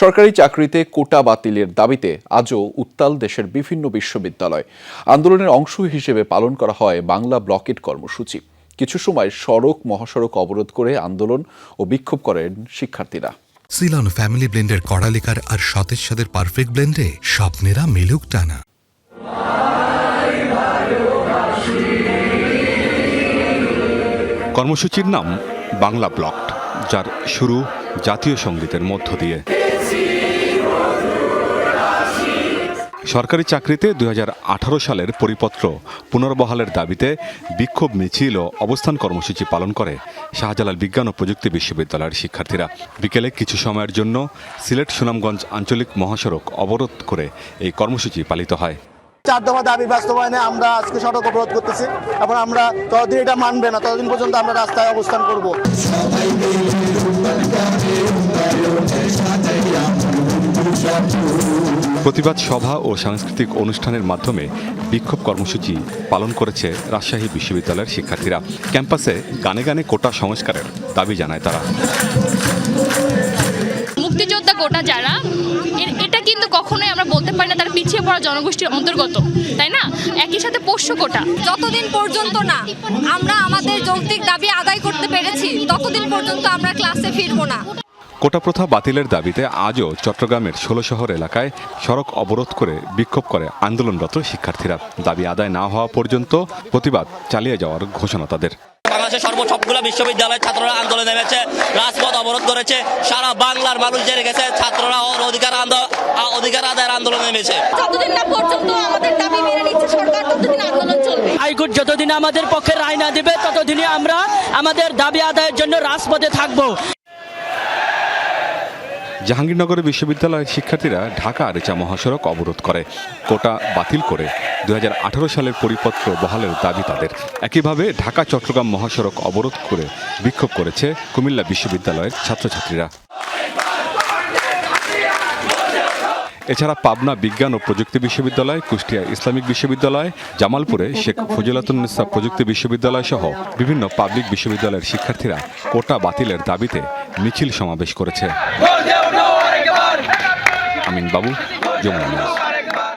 সরকারি চাকরিতে কোটা বাতিলের দাবিতে আজও উত্তাল দেশের বিভিন্ন বিশ্ববিদ্যালয়। আন্দোলনের অংশ হিসেবে পালন করা হয় বাংলা ব্লকেট কর্মসূচি। কিছু সময় সড়ক মহাসড়ক অবরোধ করে আন্দোলন ও বিক্ষোভ করেন শিক্ষার্থীরা। সিলন ফ্যামিলি ব্লেন্ডের কড়ালিকার আর সতেজ স্বাদের পারফেক্ট ব্লেন্ডে স্বপ্নেরা মেলুক টানা। কর্মসূচির নাম বাংলা ব্লকড, যার শুরু জাতীয় সঙ্গীতের মধ্য দিয়ে। সরকারি চাকরিতে 2018 সালের পরিপত্র পুনর্বহালের দাবিতে বিক্ষোভ মিছিল ও অবস্থান কর্মসূচি পালন করে শাহজালাল বিজ্ঞান ও প্রযুক্তি বিশ্ববিদ্যালয়ের শিক্ষার্থীরা। বিকেলে কিছু সময়ের জন্য সিলেট সুনামগঞ্জ আঞ্চলিক মহাসড়ক অবরোধ করে এই কর্মসূচি পালিত হয়। 4 দফা দাবি বাস্তবায়নে আমরা আজকে সড়ক অবরোধ করতেছি এবং আমরা যতদিন এটা মানবে না ততদিন পর্যন্ত আমরা রাস্তায় অবস্থান করব। প্রতিবাদ সভা ও সাংস্কৃতিক অনুষ্ঠানের মাধ্যমে বিক্ষোভ কর্মসূচি পালন করেছে রাজশাহী বিশ্ববিদ্যালয়ের শিক্ষার্থীরা। ক্যাম্পাসে গানে গানে কোটা সংস্কারের দাবি জানায় তারা। মুক্তিযোদ্ধা কোটা যারা, এটা কিন্তু কখনোই আমরা বলতে পারি না তারা পিছিয়ে পড়া জনগোষ্ঠীর অন্তর্গত, তাই না? একই সাথে পোষ্য কোটা, যতদিন পর্যন্ত না আমরা আমাদের যৌক্তিক দাবি আদায় করতে পেরেছি ততদিন পর্যন্ত আমরা ক্লাসে ফিরবো না। কোটা প্রথা বাতিলের দাবিতে আজও চট্টগ্রামের 16 শহর এলাকায় সড়ক অবরোধ করে বিক্ষোভ করে আন্দোলনরত শিক্ষার্থীরা। দাবি আদায় না হওয়া পর্যন্ত প্রতিবাদ চালিয়ে যাওয়ার ঘোষণা তাদের। বাংলাদেশের সবগুলো বিশ্ববিদ্যালয়ের ছাত্ররা আন্দোলনে নেমেছে, রাজপথ অবরোধ করেছে, সারা বাংলার মানুষ জেনে গেছে ছাত্ররা অধিকার আদায়ের আন্দোলনে নেমেছে। যতদিন না পর্যন্ত আমাদের দাবি মেনে নিচ্ছে সরকার ততদিন আন্দোলন চলবে। হাইকোর্ট যতদিন আমাদের পক্ষে রায় না দেবে ততদিনই আমরা আমাদের দাবি আদায়ের জন্য রাজপথে থাকবো। জাহাঙ্গীরনগর বিশ্ববিদ্যালয়ের শিক্ষার্থীরা ঢাকা আরিচা মহাসড়ক অবরোধ করে কোটা বাতিল করে 2018 সালের পরিপত্র বহালের দাবি তাদের। একইভাবে ঢাকা চট্টগ্রাম মহাসড়ক অবরোধ করে বিক্ষোভ করেছে কুমিল্লা বিশ্ববিদ্যালয়ের ছাত্রছাত্রীরা। এছাড়া পাবনা বিজ্ঞান ও প্রযুক্তি বিশ্ববিদ্যালয়, কুষ্টিয়া ইসলামিক বিশ্ববিদ্যালয়, জামালপুরে শেখ ফজিলাতুন্নেসা প্রযুক্তি বিশ্ববিদ্যালয় সহ বিভিন্ন পাবলিক বিশ্ববিদ্যালয়ের শিক্ষার্থীরা কোটা বাতিলের দাবিতে মিছিল সমাবেশ করেছে। আমিন বাবু, যমুনা নিউজ।